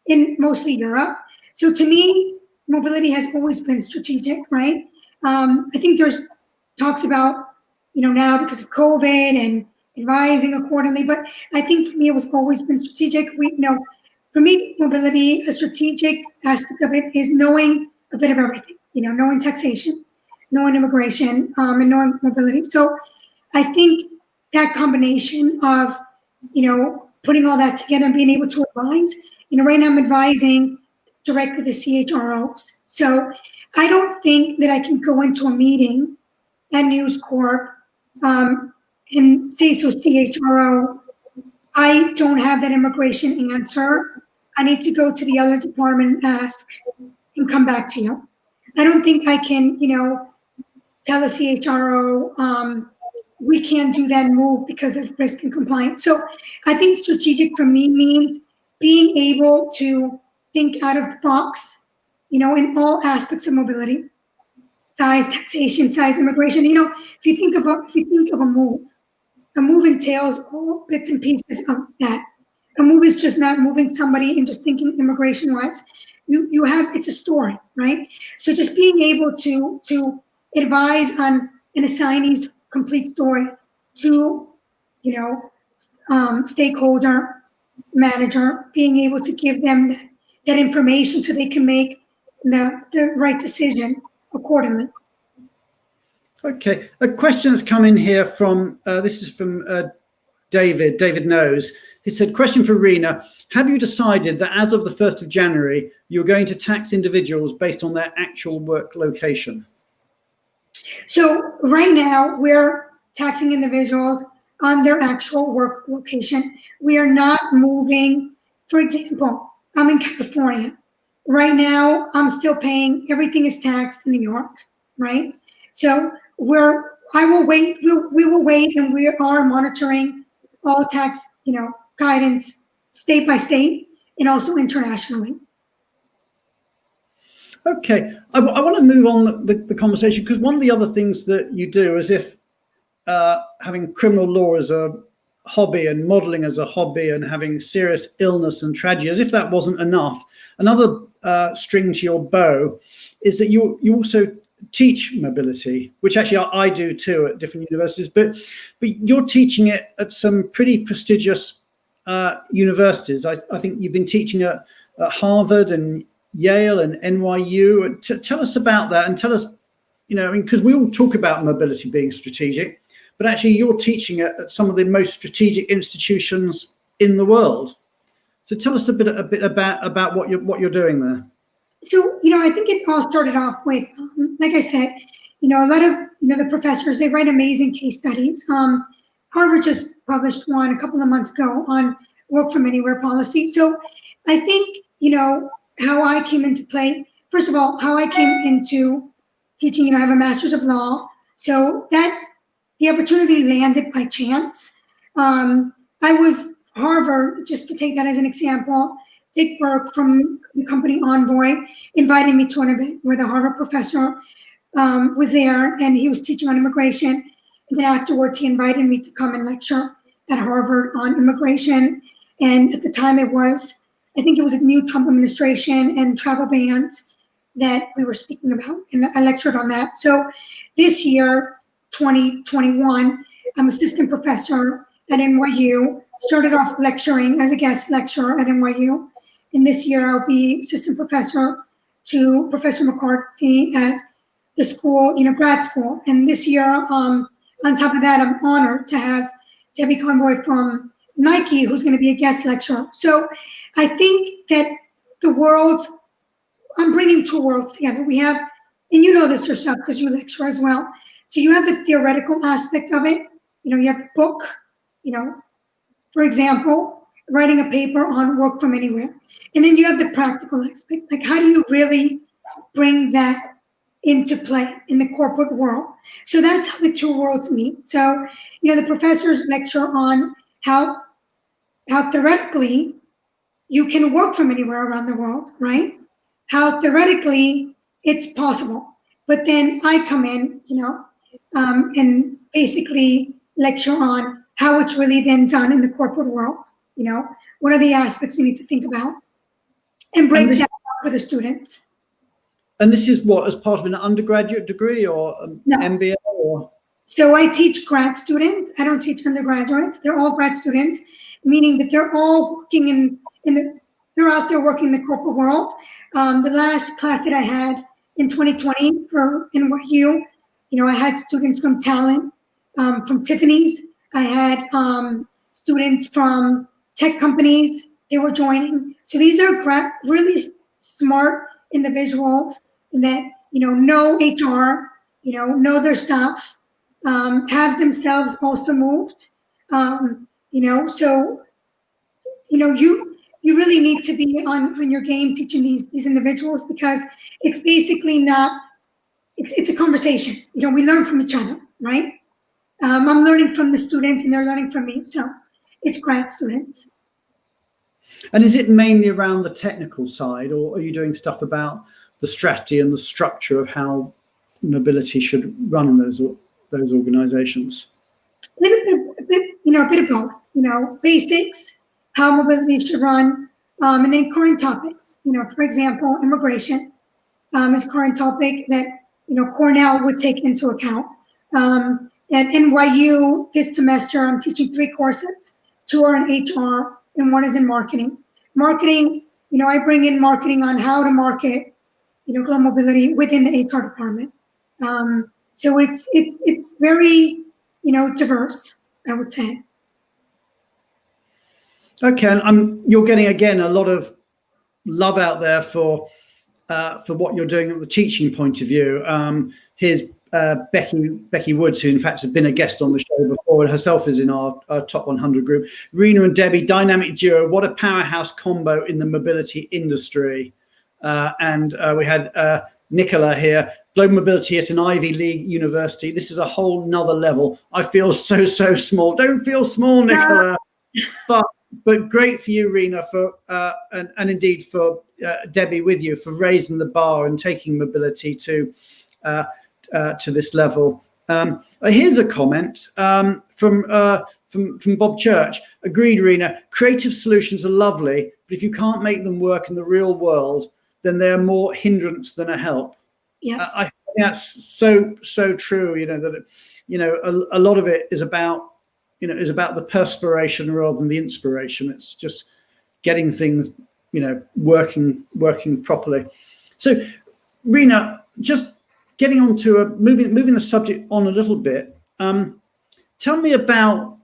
in mostly Europe. So to me, mobility has always been strategic, right? I think there's talks about, now because of COVID and rising accordingly, but I think for me, it was always been strategic. For me, mobility, a strategic aspect of it is knowing a bit of everything, knowing taxation, knowing immigration, and knowing mobility. So I think that combination of, putting all that together and being able to advise, right now I'm advising directly the CHROs. So I don't think that I can go into a meeting at Newscorp, and say so CHRO, I don't have that immigration answer. I need to go to the other department, ask, and come back to you. I don't think I can, tell a CHRO, we can't do that move because of risk and compliance. So I think strategic for me means being able to think out of the box, in all aspects of mobility, size, taxation, size, immigration. If you think of a move entails all bits and pieces of that. A move is just not moving somebody and just thinking immigration wise. It's a story, right? So just being able to advise on an assignee's complete story to, stakeholder, manager, being able to give them that information so they can make the right decision accordingly. Okay, a question has come in here from, this is from David. David knows. He said, question for Rina. Have you decided that as of the 1st of January, you're going to tax individuals based on their actual work location? So right now, we're taxing individuals on their actual work location. We are not moving. For example, I'm in California. Right now, I'm still paying, everything is taxed in New York, right? So we will wait, and we are monitoring all tax, guidance state by state and also internationally. Okay, I want to move on the conversation, because one of the other things that you do, as if having criminal law as a hobby and modeling as a hobby and having serious illness and tragedy, as if that wasn't enough, another string to your bow is that you also teach mobility, which actually I do too at different universities, but you're teaching it at some pretty prestigious universities. I think you've been teaching at Harvard and Yale and NYU. Tell us about that, and tell us, because we all talk about mobility being strategic, but actually you're teaching it at some of the most strategic institutions in the world. So tell us a bit about what you're doing there. So, I think it all started off with, like I said, a lot of, the professors, they write amazing case studies. Harvard just published one a couple of months ago on work from anywhere policy. So I think, how I came into play, first of all, how I came into teaching, I have a master's of law. So the opportunity landed by chance. I was Harvard, just to take that as an example, Dick Burke from the company Envoy invited me to an event where the Harvard professor was there, and he was teaching on immigration. And then afterwards, he invited me to come and lecture at Harvard on immigration. And at the time I think it was a new Trump administration and travel bans that we were speaking about, and I lectured on that. So this year, 2021, I'm assistant professor at NYU, started off lecturing as a guest lecturer at NYU. And this year I'll be assistant professor to Professor McCarthy at the school, grad school. And this year, on top of that, I'm honored to have Debbie Conroy from Nike, who's going to be a guest lecturer. So I think that I'm bringing two worlds together. We have, and you know this yourself because you lecture as well. So you have the theoretical aspect of it. You have the book, for example, writing a paper on work from anywhere. And then you have the practical aspect. Like, how do you really bring that into play in the corporate world? So that's how the two worlds meet. So, the professors lecture on how theoretically you can work from anywhere around the world, right? How theoretically it's possible. But then I come in, and basically lecture on how it's really then done in the corporate world. What are the aspects we need to think about and break that down for the students. And this is what, as part of an undergraduate degree or No. MBA? Or? So I teach grad students. I don't teach undergraduates. They're all grad students, meaning that they're all working they're out there working in the corporate world. The last class that I had in 2020 for NYU, I had students from Talent, from Tiffany's. I had students from tech companies. They were joining. So these are really smart individuals that, know HR, know their stuff, have themselves also moved. So you really need to be on your game teaching these individuals, because it's basically not, it's a conversation. We learn from each other, right? I'm learning from the students and they're learning from me. So it's grad students. And is it mainly around the technical side, or are you doing stuff about the strategy and the structure of how mobility should run in those organizations? A bit of both. Basics, how mobility should run, and then current topics. For example, immigration is a current topic that Cornell would take into account. At NYU this semester, I'm teaching 3 courses. 2 are in HR and 1 is in marketing. Marketing, I bring in marketing on how to market, global mobility within the HR department. So it's very, diverse, I would say. Okay, and you're getting again a lot of love out there for what you're doing from the teaching point of view. Here's Becky Woods, who in fact has been a guest on the show before, and herself is in our top 100 group. Rina and Debbie, dynamic duo. What a powerhouse combo in the mobility industry. And we had Nicola here. Global mobility at an Ivy League university. This is a whole nother level. I feel so small. Don't feel small, Nicola. But great for you, Rina, for and indeed for Debbie with you, for raising the bar and taking mobility to this level. Here's a comment from Bob Church. Agreed, Rina. Creative solutions are lovely, but if you can't make them work in the real world, then they're more hindrance than a help. Yes, I think that's so true. That a lot of it is about the perspiration rather than the inspiration. It's just getting things working properly. So, Rina, just getting on to moving the subject on a little bit. Tell me about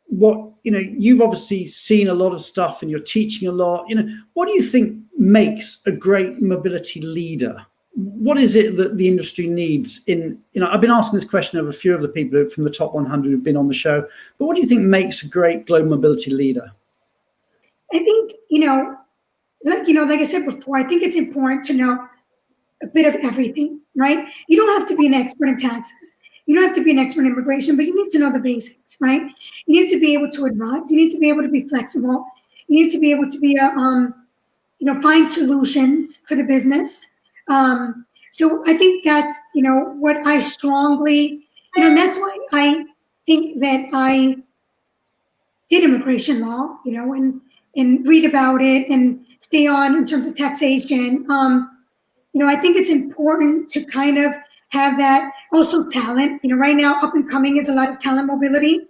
what you've obviously seen a lot of stuff and you're teaching a lot. What do you think makes a great mobility leader? What is it that the industry needs I've been asking this question of a few of the people from the top 100 who've been on the show, but what do you think makes a great global mobility leader? I think, like I said before, I think it's important to know a bit of everything, right? You don't have to be an expert in taxes. You don't have to be an expert in immigration, but you need to know the basics, right? You need to be able to advise. You need to be able to be flexible. You need to be able to be find solutions for the business. So I think that's, what I strongly, and that's why I think that I did immigration law, and read about it and stay on in terms of taxation. I think it's important to kind of have that. Also talent, right now up and coming is a lot of talent mobility,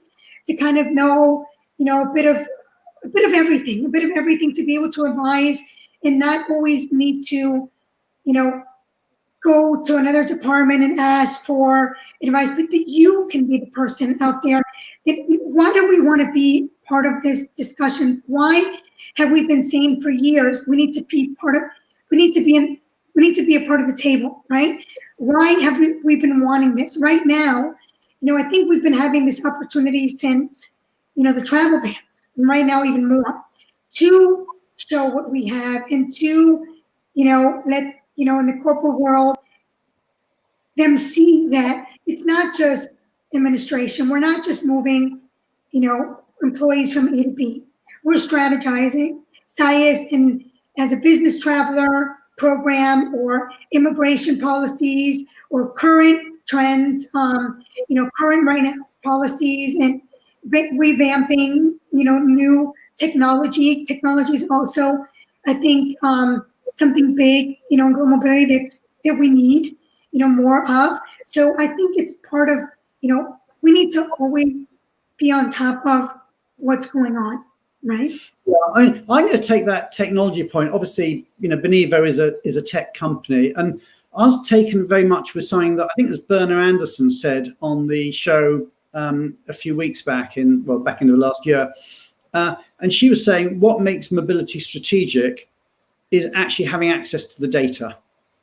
to kind of know, a bit of everything to be able to advise and not always need to, go to another department and ask for advice, but that you can be the person out there. Why do we want to be part of this discussions? Why have we been saying for years we need to be part of? We need to be a part of the table, right? Why have we been wanting this? Right now, I think we've been having this opportunity since the travel ban, and right now even more, to show what we have and to let in the corporate world, them see that it's not just administration. We're not just moving, employees from A to B. We're strategizing. SIAS as a business traveler program, or immigration policies, or current trends, current right now policies, and revamping, new technology. Technology is also, I think, something big, in global mobility that we need, more of. So I think it's part of, we need to always be on top of what's going on, right? Yeah, I'm going to take that technology point. Obviously, Benivo is a tech company, and I was taken very much with something that I think it was Berna Anderson said on the show a few weeks back into the last year, and she was saying what makes mobility strategic is actually having access to the data.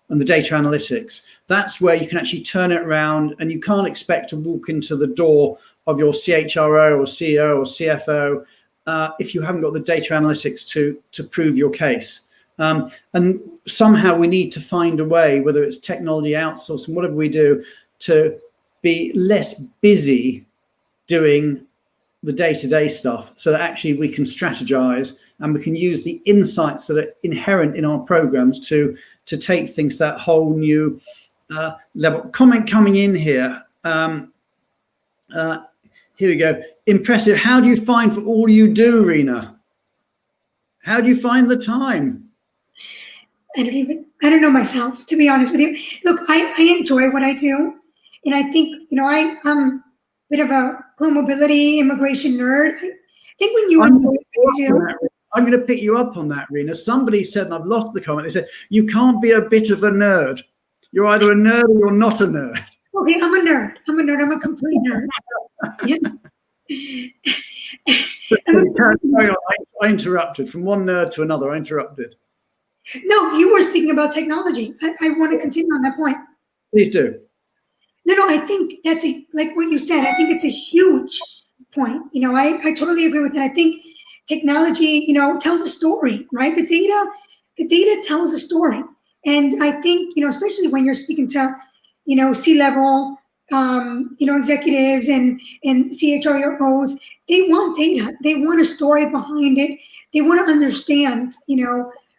and the data analytics. That's where you can actually turn it around, and you can't expect to walk into the door of your CHRO or CEO or CFO if you haven't got the data analytics to prove your case. And somehow we need to find a way, whether it's technology outsourcing, whatever we do, to be less busy doing the day-to-day stuff, so that actually we can strategize and we can use the insights that are inherent in our programs to take things to that whole new level. Comment coming in here. Here we go. Impressive. How do you find for all you do, Rina? How do you find the time? I don't know myself, to be honest with you. Look, I enjoy what I do. And I think, I'm a bit of a global mobility immigration nerd. I think when you enjoy what you do. I'm going to pick you up on that, Rina. Somebody said, and I've lost the comment, they said, you can't be a bit of a nerd. You're either a nerd or you're not a nerd. Okay, I'm a nerd. I'm a complete nerd. I interrupted. From one nerd to another, I interrupted. No, you were speaking about technology. I want to continue on that point. Please do. No, I think that's like what you said. I think it's a huge point. I totally agree with that. I think technology, tells a story, right? The data tells a story. And I think, especially when you're speaking to, C-level, executives and CHROs, they want data. They want a story behind it. They want to understand,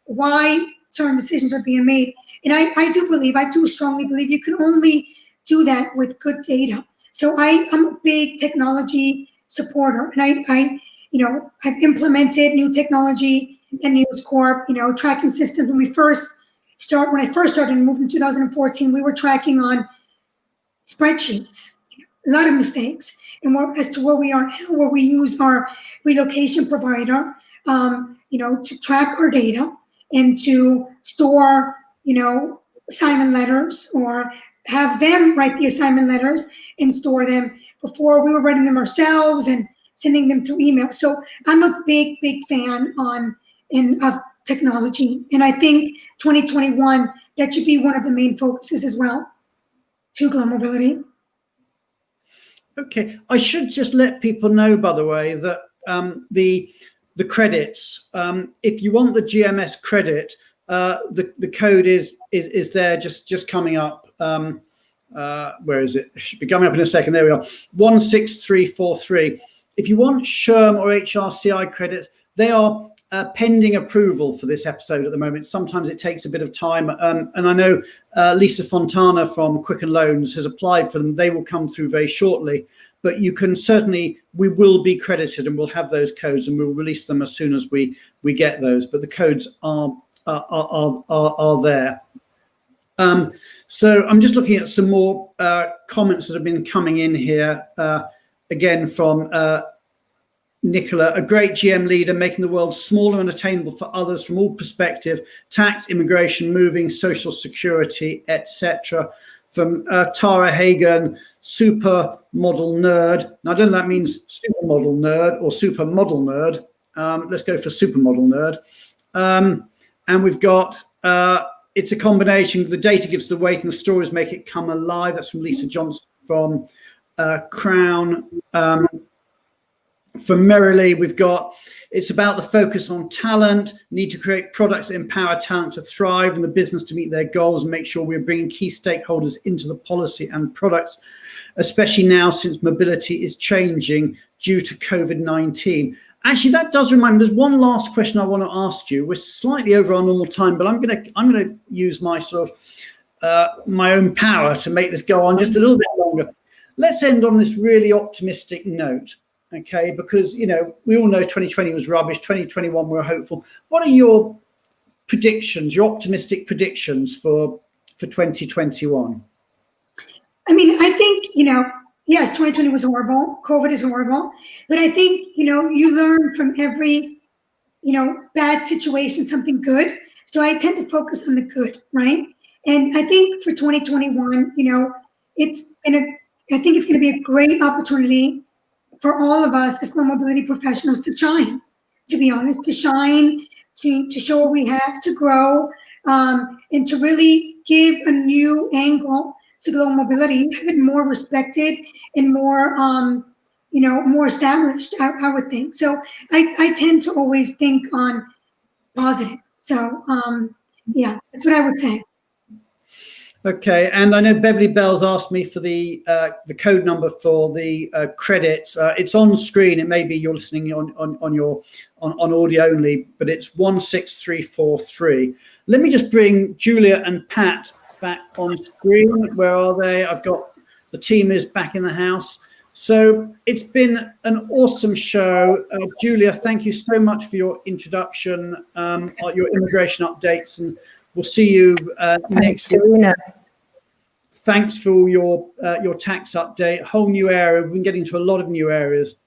why certain decisions are being made. And I do strongly believe you can only do that with good data. So I'm a big technology supporter, and I've implemented new technology in Newscorp, tracking systems. When I first started and moved in 2014, we were tracking on spreadsheets, a lot of mistakes. And as to where we are now, where we use our relocation provider, to track our data and to store, assignment letters, or have them write the assignment letters and store them. Before, we were writing them ourselves and sending them through email. So I'm a big fan of technology. And I think 2021, that should be one of the main focuses as well to global mobility. Okay, I should just let people know, by the way, that the credits, if you want the GMS credit, the code is there, just coming up. Where is it? It should be coming up in a second. There we are. 16343. If you want SHRM or HRCI credits, they are pending approval for this episode at the moment. Sometimes it takes a bit of time. And I know Lisa Fontana from Quicken Loans has applied for them. They will come through very shortly. But you can certainly, we will be credited and we'll have those codes and we'll release them as soon as we get those. But the codes are there. So I'm just looking at some more comments that have been coming in here. Again, from Nicola, a great GM leader, making the world smaller and attainable for others from all perspective, tax, immigration, moving, social security, etc. From Tara Hagen, super model nerd. Now, I don't know if that means supermodel nerd or supermodel nerd. Let's go for supermodel nerd. And we've got, it's a combination. The data gives the weight and the stories make it come alive. That's from Lisa Johnson from Crown. From Merrily, we've got, it's about the focus on talent, need to create products that empower talent to thrive and the business to meet their goals, and make sure we're bringing key stakeholders into the policy and products, especially now since mobility is changing due to COVID-19. Actually, that does remind me, there's one last question I want to ask you. We're slightly over our normal time, but I'm gonna use my sort of my own power to make this go on just a little bit longer. Let's end on this really optimistic note. Okay, because we all know 2020 was rubbish. 2021 we're hopeful. What are your predictions, your optimistic predictions for 2021? I mean, I think yes, 2020 was horrible. COVID is horrible, but I think you learn from every bad situation something good. So I tend to focus on the good, right? And I think for 2021, it's gonna be a great opportunity for all of us as global mobility professionals to shine, to be honest, to shine, to show what we have, to grow, and to really give a new angle to global mobility, have it more respected and more, more established, I would think. So I tend to always think on positive. So yeah, that's what I would say. Okay, and I know Beverly Bell's asked me for the code number for the credits. It's on screen. It may be you're listening on audio only, but it's 16343. Let me just bring Julia and Pat back on screen. Where are they? I've got the team is back in the house. So it's been an awesome show. Julia, thank you so much for your introduction, your immigration updates, and we'll see you next week. Rina. Thanks for your tax update. Whole new area. We've been getting to a lot of new areas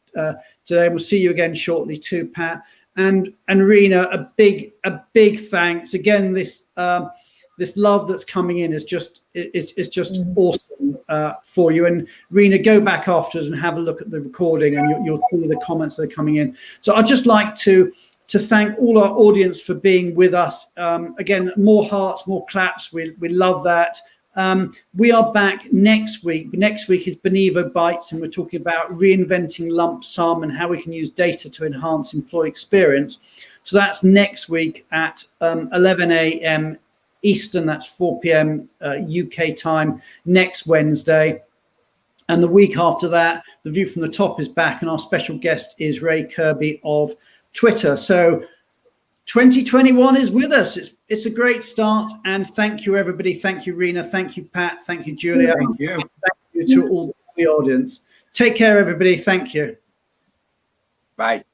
today. We'll see you again shortly too, Pat. And Rina, a big thanks again. This love that's coming in is just awesome for you. And Rina, go back afterwards and have a look at the recording, and you'll see the comments that are coming in. So I'd just like to thank all our audience for being with us. Again, more hearts, more claps. We love that. We are back next week. Next week is Benevo Bites, and we're talking about reinventing lump sum and how we can use data to enhance employee experience. So that's next week at 11 a.m. Eastern. That's 4 p.m. UK time next Wednesday. And the week after that, The View from the Top is back, and our special guest is Ray Kirby of Twitter. So 2021 is with us. It's a great start, and thank you, everybody. Thank you, Rina. Thank you, Pat. Thank you, Julia. Thank you. Thank you to all the audience. Take care, everybody. Thank you. Bye.